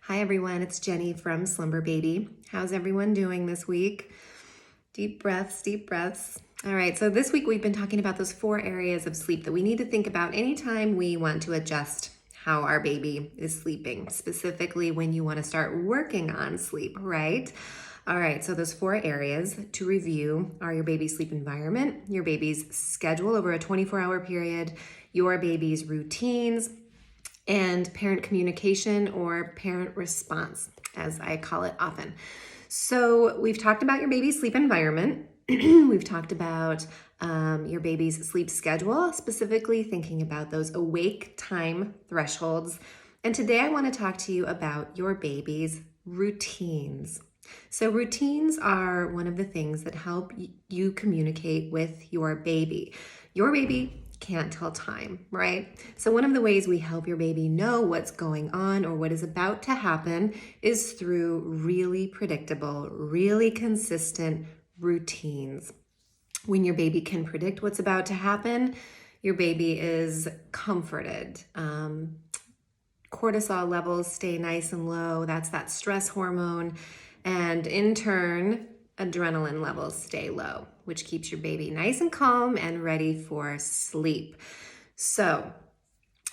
Hi everyone, it's Jenny from Slumber Baby. How's everyone doing this week? Deep breaths, deep breaths. All right, so this week we've been talking about those 4 areas of sleep that we need to think about anytime we want to adjust how our baby is sleeping, specifically when you want to start working on sleep, right? All right, so those 4 areas to review are your baby's sleep environment, your baby's schedule over a 24-hour period, your baby's routines, and parent communication or parent response, as I call it often. So we've talked about your baby's sleep environment. We've talked about your baby's sleep schedule, specifically thinking about those awake time thresholds. And today I want to talk to you about your baby's routines. So routines are one of the things that help you communicate with your baby. Your baby can't tell time, right? So one of the ways we help your baby know what's going on or what is about to happen is through really predictable, really consistent routines. When your baby can predict what's about to happen, your baby is comforted. Cortisol levels stay nice and low. That's that stress hormone. And in turn, adrenaline levels stay low, which keeps your baby nice and calm and ready for sleep. So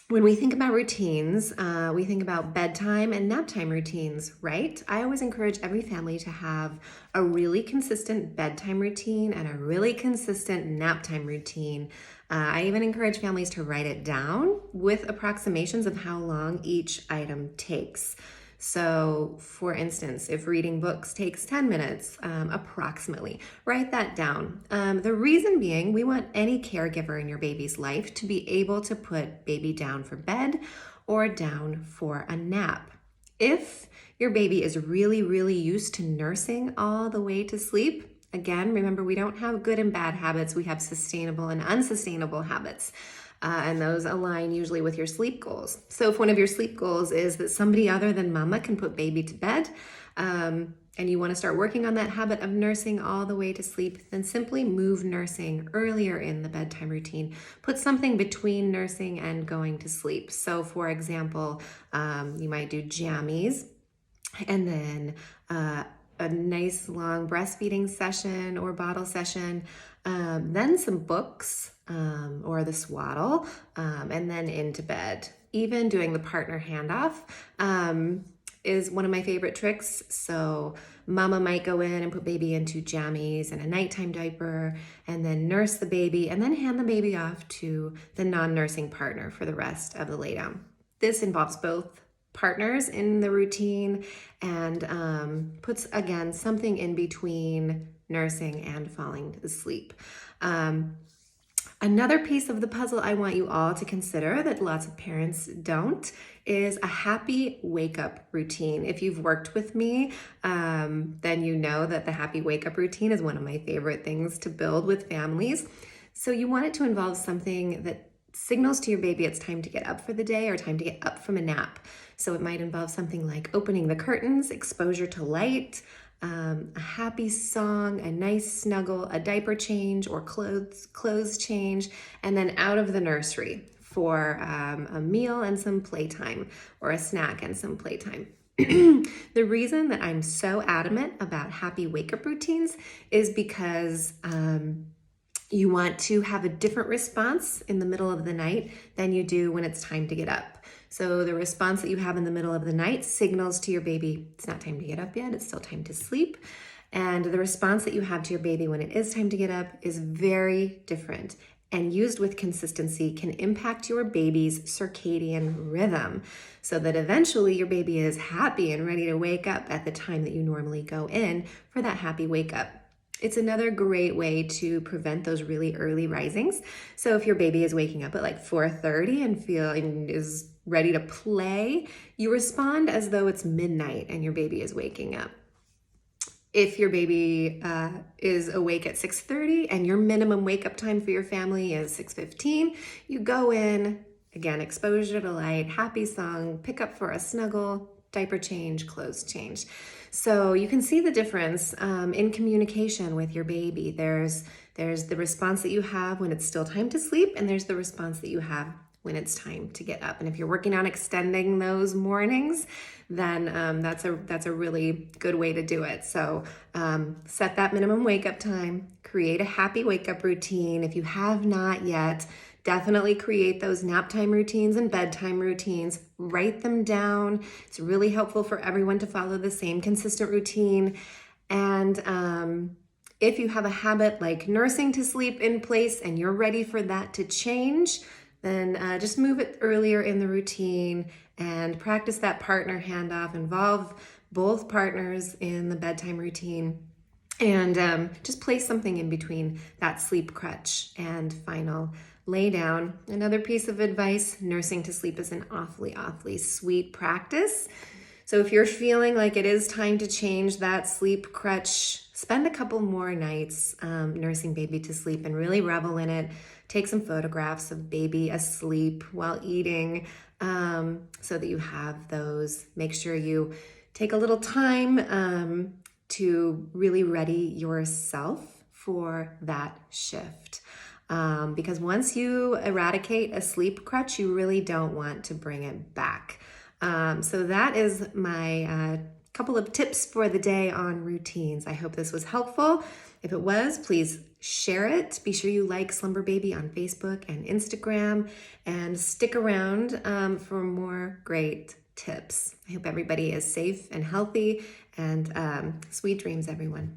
when we think about routines, we think about bedtime and nap time routines, right? I always encourage every family to have a really consistent bedtime routine and a really consistent nap time routine. I even encourage families to write it down with approximations of how long each item takes. So for instance, if reading books takes 10 minutes, approximately, write that down. The reason being, we want any caregiver in your baby's life to be able to put baby down for bed or down for a nap. If your baby is really, really used to nursing all the way to sleep, again, remember, we don't have good and bad habits. We have sustainable and unsustainable habits. And those align usually with your sleep goals. So if one of your sleep goals is that somebody other than mama can put baby to bed, and you want to start working on that habit of nursing all the way to sleep, then simply move nursing earlier in the bedtime routine. Put something between nursing and going to sleep. So for example, you might do jammies and then a nice long breastfeeding session or bottle session, then some books or the swaddle, and then into bed. Even doing the partner handoff is one of my favorite tricks. So mama might go in and put baby into jammies and a nighttime diaper and then nurse the baby and then hand the baby off to the non-nursing partner for the rest of the lay down. This involves both partners in the routine and puts, again, something in between nursing and falling asleep. Another piece of the puzzle I want you all to consider that lots of parents don't is a happy wake-up routine. If you've worked with me, then you know that the happy wake-up routine is one of my favorite things to build with families. So you want it to involve something that signals to your baby it's time to get up for the day or time to get up from a nap. So it might involve something like opening the curtains, exposure to light, a happy song, a nice snuggle, a diaper change or clothes change, and then out of the nursery for a meal and some playtime or a snack and some playtime. The reason that I'm so adamant about happy wake-up routines is because you want to have a different response in the middle of the night than you do when it's time to get up. So the response that you have in the middle of the night signals to your baby, it's not time to get up yet, it's still time to sleep. And the response that you have to your baby when it is time to get up is very different, and used with consistency can impact your baby's circadian rhythm so that eventually your baby is happy and ready to wake up at the time that you normally go in for that happy wake up. It's another great way to prevent those really early risings. So if your baby is waking up at like 4:30 and is ready to play, you respond as though it's midnight and your baby is waking up. If your baby is awake at 6:30 and your minimum wake up time for your family is 6:15, you go in, again, exposure to light, happy song, pick up for a snuggle, diaper change, clothes change. So you can see the difference in communication with your baby. There's the response that you have when it's still time to sleep, and there's the response that you have when it's time to get up. And if you're working on extending those mornings, then that's a really good way to do it. So set that minimum wake up time, create a happy wake up routine. If you have not yet, definitely create those nap time routines and bedtime routines. Write them down. It's really helpful for everyone to follow the same consistent routine. And if you have a habit like nursing to sleep in place and you're ready for that to change, then just move it earlier in the routine and practice that partner handoff. Involve both partners in the bedtime routine, and just place something in between that sleep crutch and final lay down. Another piece of advice, nursing to sleep is an awfully sweet practice. So if you're feeling like it is time to change that sleep crutch, spend a couple more nights nursing baby to sleep and really revel in it. Take some photographs of baby asleep while eating so that you have those. Make sure you take a little time to really ready yourself for that shift. Because once you eradicate a sleep crutch, you really don't want to bring it back. So that is my couple of tips for the day on routines. I hope this was helpful. If it was, please share it. Be sure you like Slumber Baby on Facebook and Instagram, and stick around for more great tips. I hope everybody is safe and healthy, and sweet dreams, everyone.